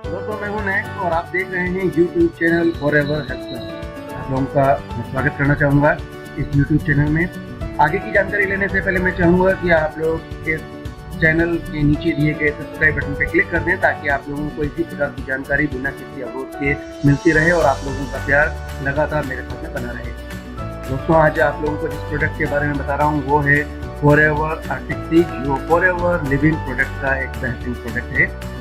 दोस्तों मैं हूं नेक और आप देख रहे हैं YouTube channel forever health plus. आप लोगों का मैं स्वागत करना चाहूँगा इस YouTube चैनल में। आगे की जानकारी लेने से पहले मैं चाहूँगा कि आप लोग इस चैनल के नीचे दिए गए सब्सक्राइब बटन पर क्लिक कर दें ताकि आप लोगों को इसी प्रकार की जानकारी बिना किसी अवरोध के मिलती रहे और आप लोगों का प्यार लगातार मेरे साथ में बना रहे। दोस्तों आज आप लोगों को जिस प्रोडक्ट के बारे में बता रहा हूँ वो है फॉरएवर आर्टिक सी, जो फॉरएवर लिविंग प्रोडक्ट का एक बेहतरीन प्रोडक्ट है।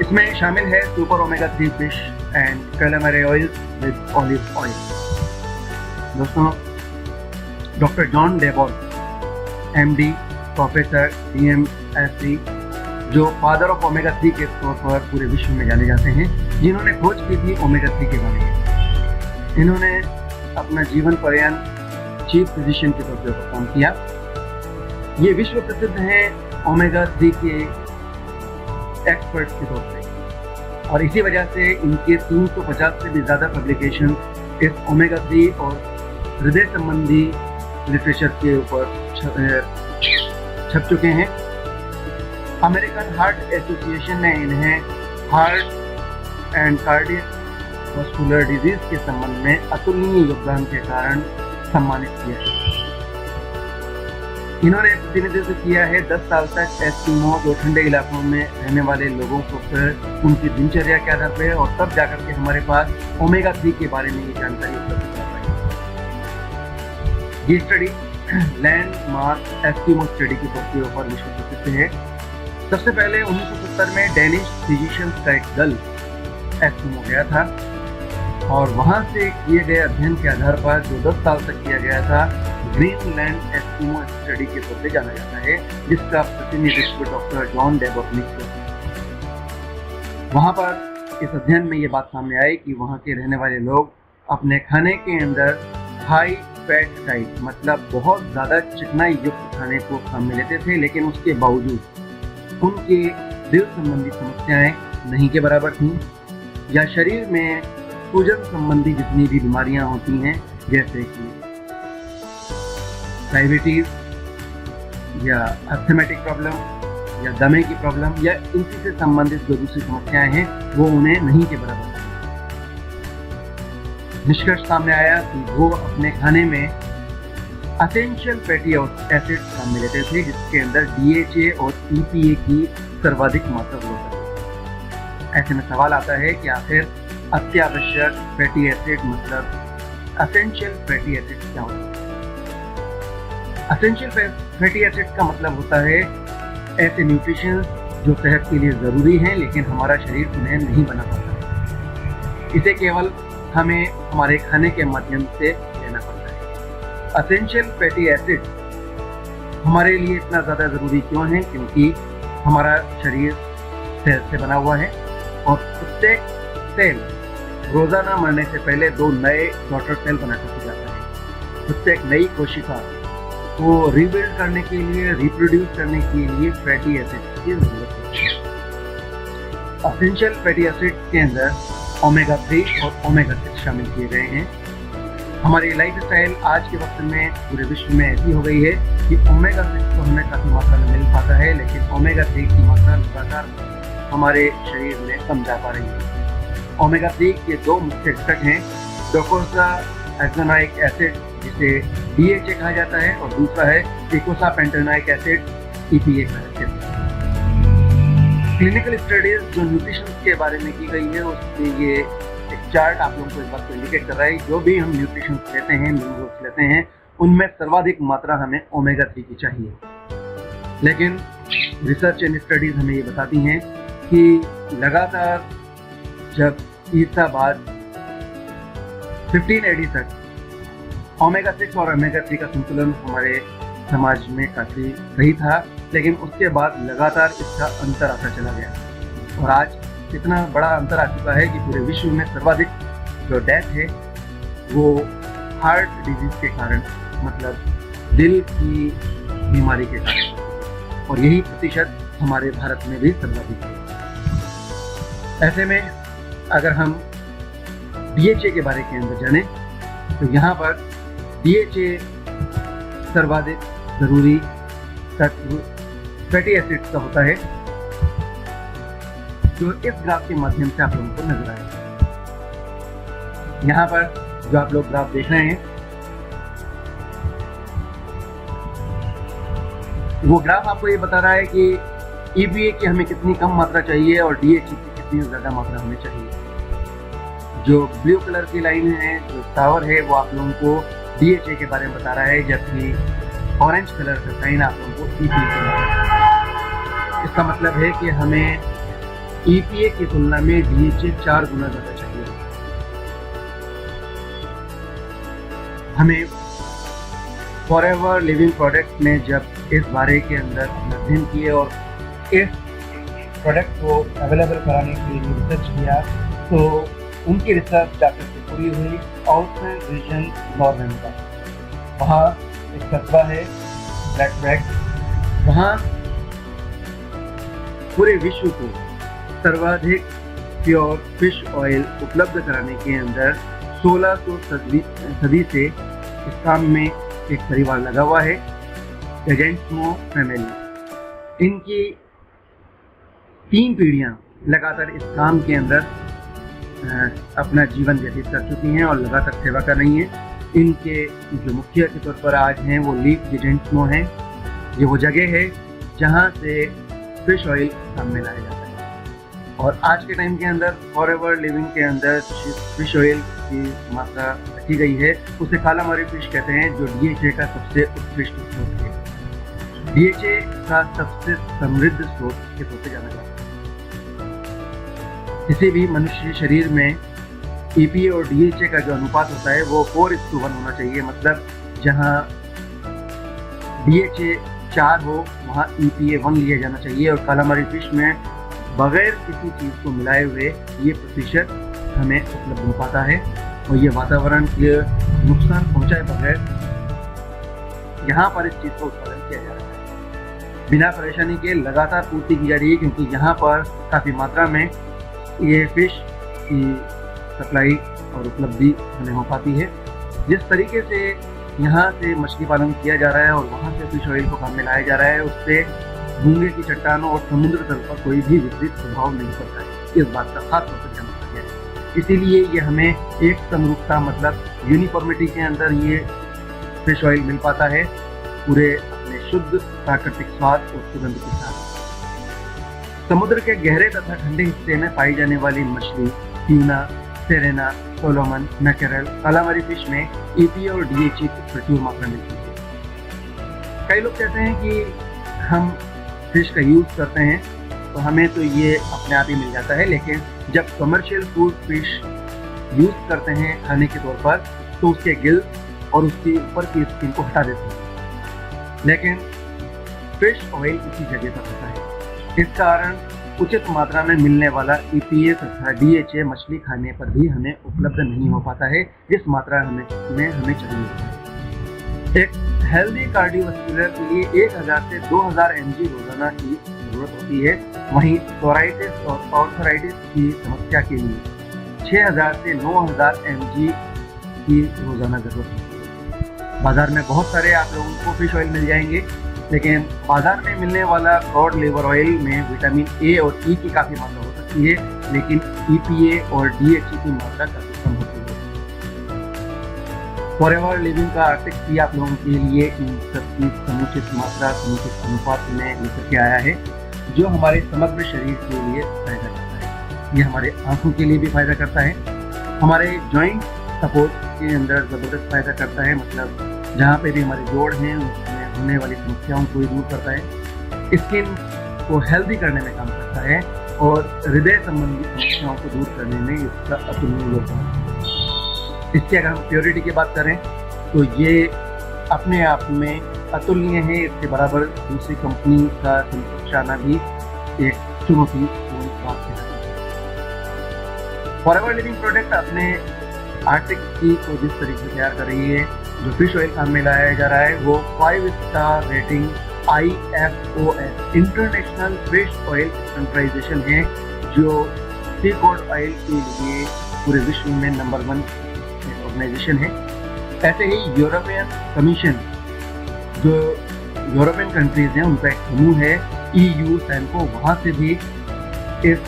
इसमें शामिल है super omega 3 fish and calamari oil with olive oil. दोस्तों डॉक्टर जॉन डेबॉट एमडी, प्रोफेसर DMSc, जो फादर ऑफ ओमेगा 3 के तौर पर पूरे विश्व में जाने जाते हैं, जिन्होंने खोज की थी ओमेगा 3 के बारे में। इन्होंने अपना जीवन पर्यंत चीफ फिजिशियन के तौर पर काम किया। ये विश्व प्रसिद्ध हैं ओमेगा 3 के एक्सपर्ट्स के तौर पे और इसी वजह से इनके 350 से भी ज़्यादा पब्लिकेशन इस ओमेगा 3 और हृदय संबंधी लिटरेचर के ऊपर छप चुके हैं। अमेरिकन हार्ट एसोसिएशन ने इन्हें हार्ट एंड कार्डियोवास्कुलर डिजीज के संबंध में अतुलनीय योगदान के कारण सम्मानित किया है। इन्होंने प्रतिनिधित्व किया है 10 साल तक एस्किमो, जो ठंडे इलाकों में रहने वाले लोगों को फिर उनकी दिनचर्या के आधार पर, और तब जाकर के हमारे पास ओमेगा 3 के बारे में ये जानकारी उपलब्ध कर पाई। ये स्टडी लैंडमार्क एस्किमो स्टडी के तौर के ऊपर विश्व प्रसिद्ध है। सबसे पहले 1970 में डेनिश फिजिशियंस का एक दल एस्किमो गया था और वहाँ से किए गए अध्ययन के आधार पर जो 10 साल तक किया गया था, ग्रीनलैंड एस्किमो स्टडी के तौर पे जाना जाता है, जिसका प्रतिनिधित्व डॉक्टर जॉन डेबॉट ने किया। वहाँ पर इस अध्ययन में ये बात सामने आई कि वहाँ के रहने वाले लोग अपने खाने के अंदर हाई फैट डाइट, मतलब बहुत ज़्यादा चिकनाई युक्त खाने को काम में लेते थे, लेकिन उसके बावजूद उनके दिल संबंधी समस्याएं नहीं के बराबर थीं, या शरीर में सूजन संबंधी जितनी भी बीमारियां होती हैं, जैसे कि डायबिटीज या अस्थमेटिक प्रॉब्लम या दमे की प्रॉब्लम या इनसे से संबंधित जो दूसरी समस्याएं हैं, वो उन्हें नहीं के बराबर थी। निष्कर्ष सामने आया कि वो अपने खाने में असेंशियल फैटी एसिड काम में लेते थे, जिसके अंदर DHA और EPA की सर्वाधिक मात्रा हुआ करती। ऐसे में सवाल आता है कि आखिर अत्यावश्यक फैटी एसिड मतलब असेंशियल फैटी एसिड क्या होता है? असेंशियल फैटी एसिड का मतलब होता है ऐसे न्यूट्रिशंस जो सेहत के लिए ज़रूरी हैं, लेकिन हमारा शरीर उन्हें नहीं बना पाता। इसे केवल हमें हमारे खाने के माध्यम से लेना पड़ता है। असेंशियल फैटी एसिड हमारे लिए इतना ज़्यादा ज़रूरी क्यों है? क्योंकि हमारा शरीर सेल से बना हुआ है और प्रत्येक सेल रोज़ाना मरने से पहले 2 नए डॉटर सेल बना कर जाता है। प्रत्येक नई कोशिका को रिबिल्ड करने के लिए, रिप्रोड्यूस करने के लिए फैटी एसिड की जरूरत होती है। असेंशियल फैटी एसिड के अंदर ओमेगा 3 और ओमेगा 6 शामिल किए गए हैं। हमारी लाइफस्टाइल आज के वक्त में पूरे विश्व में ऐसी हो गई है कि ओमेगा 6 तो हमें काफ़ी मात्रा में मिल पाता है, लेकिन ओमेगा 3 की मात्रा लगातार हमारे शरीर में कम जा पा रही है। ओमेगा 3 के 2 मुख्य घटक हैं, डोकोसाहेक्सोनोइक एसिड जिसे DHA कहा जाता है और दूसरा है ईकोसापेंटेनोइक एसिड EPA कहा जाता है। क्लिनिकल स्टडीज जो न्यूट्रिशन के बारे में की गई है, उसमें ये एक चार्ट आप लोगों को इस बात को इंडिकेट कर रहा है, जो भी हम न्यूट्रिशन लेते हैं, मिनरल्स लेते हैं, उनमें सर्वाधिक मात्रा हमें ओमेगा 3 की चाहिए। लेकिन रिसर्च एंड स्टडीज हमें ये बताती हैं कि लगातार जब ईसा बाद 15 AD तक ओमेगा 6 और ओमेगा 3 का संतुलन हमारे समाज में काफ़ी सही था, लेकिन उसके बाद लगातार इसका अंतर आता चला गया और आज इतना बड़ा अंतर आ चुका है कि पूरे विश्व में सर्वाधिक जो डेथ है वो हार्ट डिजीज के कारण, मतलब दिल की बीमारी के कारण, और यही प्रतिशत हमारे भारत में भी सर्वाधिक है। ऐसे में अगर हम DHA के बारे के अंदर जाने तो यहाँ पर DHA सर्वाधिक जरूरी तत्व फैटी एसिड्स का होता है। जो इस ग्राफ के माध्यम से आप लोगों को नजर आएगा। यहाँ पर जो आप लोग ग्राफ देख रहे हैं, वो ग्राफ आपको ये बता रहा है कि EPA की हमें कितनी कम मात्रा चाहिए और DHA की कितनी ज्यादा मात्रा हमें चाहिए। जो ब्लू कलर की लाइन है, जो टावर है, वो आप लोगों को DHA के बारे में बता रहा है, जबकि ऑरेंज कलर का साइन आप लोगों को EPA के बारे में बता रहा है। इसका मतलब है कि हमें EPA की तुलना में DHA 4 गुना ज्यादा चाहिए। हमें फॉरएवर लिविंग प्रोडक्ट ने जब इस बारे के अंदर अध्ययन किए और इस प्रोडक्ट को अवेलेबल कराने के लिए रिसर्च किया, तो उनकी रिसर्च जाकर से पूरी हुई आउटर्न रीजन नॉर्दर्न का। वहाँ एक कस्बा है ब्लैकबैक, वहाँ पूरे विश्व को सर्वाधिक प्योर फिश ऑयल उपलब्ध कराने के अंदर 1600 सदी से इस काम में एक परिवार लगा हुआ है, एजेंट्समो फैमिली। इनकी 3 पीढ़ियां लगातार इस काम के अंदर अपना जीवन व्यतीत कर चुकी हैं और लगातार सेवा कर रही हैं। इनके जो मुखिया के तौर पर आज हैं वो लीफ एजेंट्समो हैं। ये वो जगह है जहां से फिश ऑयल काम में लाया जाता है। और आज के टाइम के अंदर फॉरएवर लिविंग के अंदर फिश ऑयल की मात्रा रखी गई है, उसे कालामारी फिश कहते हैं, जो DHA का सबसे उत्कृष्ट स्रोत है। DHA का सबसे समृद्ध स्रोत के तौर पर जाना जाता है। किसी भी मनुष्य शरीर में EPA और DHA का जो अनुपात होता है वो 4:1 होना चाहिए। मतलब जहाँ DHA 4 हो वहाँ EPA 1 लिया जाना चाहिए। और कालामारी फिश में बगैर किसी चीज़ को मिलाए हुए ये प्रतिशत हमें उपलब्ध हो पाता है और ये वातावरण के नुकसान पहुंचाए बगैर यहाँ पर इस चीज़ का उत्पादन किया जा रहा है। बिना परेशानी के लगातार पूर्ति की जा रही है, क्योंकि यहाँ पर काफ़ी मात्रा में ये फिश की सप्लाई और उपलब्धि हमें हो पाती है। जिस तरीके से यहाँ से मछली पालन किया जा रहा है और वहाँ से फिश ऑयल को काम में लाया जा रहा है, उससे गंगे की चट्टानों और समुद्र तल पर कोई भी विपरीत प्रभाव नहीं पड़ता है। इस बात का खास तौर पर ध्यान रखा गया है। इसीलिए ये हमें एक समरूपता, मतलब यूनिफॉर्मिटी के अंदर ये फिश ऑयल मिल पाता है, पूरे अपने शुद्ध प्राकृतिक स्वाद और सुगंध के साथ। समुद्र के गहरे तथा ठंडे हिस्से में पाई जाने वाली मछली tuna, Serena, Solomon, mackerel, कालामारी fish में EPA और DHA की प्रचुर मात्रा मिलती है। कई लोग कहते हैं कि हम फिश का यूज़ करते हैं तो हमें तो ये अपने आप ही मिल जाता है, लेकिन जब कमर्शियल फूड फिश यूज़ करते हैं खाने के तौर पर तो उसके गिल्स और उसके ऊपर की स्किन को हटा देते हैं, लेकिन फिश ऑयल इसी जगह पर होता है। इस कारण उचित मात्रा में मिलने वाला EPA तथा DHA मछली खाने पर भी हमें उपलब्ध नहीं हो पाता है जिस मात्रा हमें चाहिए होता है। एक हेल्दी कार्डियोवास्कुलर के लिए 1000 से 2000 mg रोजाना की जरूरत होती है। वहीं सोराइटिस और ऑर्थराइटिस की समस्या के लिए 6000 से 9000 mg की रोजाना जरूरत होती है। बाजार में बहुत सारे आप लोगों को फिश ऑयल मिल जाएंगे, लेकिन बाजार में मिलने वाला कॉड लिवर ऑयल में विटामिन A और E की काफ़ी मात्रा हो सकती है, लेकिन EPA और DHA की मात्रा काफ़ी कम होती है। फॉरएवर लिविंग का आर्टिकल आप लोगों के लिए इन सबकी समुचित मात्रा, समुचित अनुपात में लेकर के आया है, जो हमारे समग्र शरीर के लिए फायदा करता है। ये हमारे आंखों के लिए भी फायदा करता है, हमारे जॉइंट सपोर्ट के अंदर ज़बरदस्त फायदा करता है। मतलब जहाँ पे भी हमारे जोड़ हैं उसमें होने वाली समस्याओं को दूर करता है, स्किन को हेल्दी करने में काम करता है और हृदय संबंधी समस्याओं को दूर करने में इसका अतुलनीय योगदान है। इसकी अगर हम प्योरिटी की बात करें तो ये अपने आप में अतुलनीय है। इसके बराबर दूसरी कंपनी का संपर्क आना भी एक चुनौतीपूर्ण बात है। फॉरएवर लिविंग प्रोडक्ट अपने आर्टिकल को जिस तरीके से तैयार कर रही है, जो फिश ऑयल काम में लाया जा रहा है, वो 5 star rating IFOS international fish oil standardization है, जो सी कॉड ऑयल के लिए पूरे विश्व में नंबर 1 ऑर्गेनाइजेशन है। ऐसे ही यूरोपियन कमीशन, जो यूरोपियन कंट्रीज हैं उनका एक समूह है EU सैनको, वहाँ से भी इस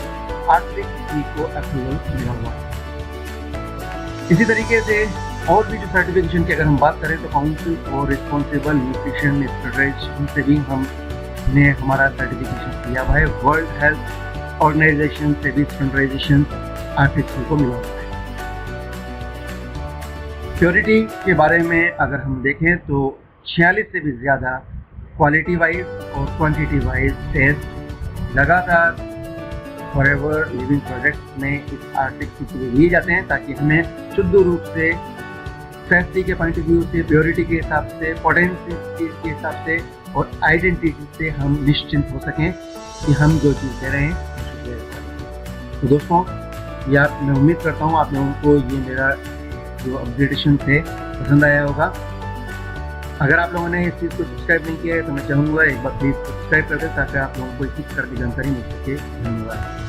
आर्टिक इको अप्रूवल मिला हुआ है। इसी तरीके से और भी जो सर्टिफिकेशन की अगर हम बात करें तो council for responsible nutrition standards उनसे भी हमने हमारा सर्टिफिकेशन किया हुआ है। वर्ल्ड हेल्थ ऑर्गेनाइजेशन से भी स्टैंडर्डाइजेशन आर्टिक को मिला हुआ है। प्योरिटी के बारे में अगर हम देखें तो 46 से भी ज़्यादा क्वालिटी वाइज और क्वांटिटी वाइज टेस्ट लगातार फॉरएवर लिविंग प्रोजेक्ट में इस आर्टिक के लिए लिए जाते हैं ताकि हमें शुद्ध रूप से सेफ्टी के पॉइंट ऑफ व्यू से, प्योरिटी के हिसाब से, पोटेंसी के हिसाब से और आइडेंटिटी से हम निश्चिंत हो सकें कि हम जो चीज़ दे रहे हैं। तो दोस्तों या मैं उम्मीद करता हूँ आप लोगों को ये मेरा जो अपडेटेशन थे पसंद आया होगा। अगर आप लोगों ने इस चीज़ को सब्सक्राइब नहीं किया है तो मैं चाहूँगा एक बार प्लीज़ सब्सक्राइब कर दें ताकि आप लोगों को इस प्रकार की जानकारी मिल सके। धन्यवाद।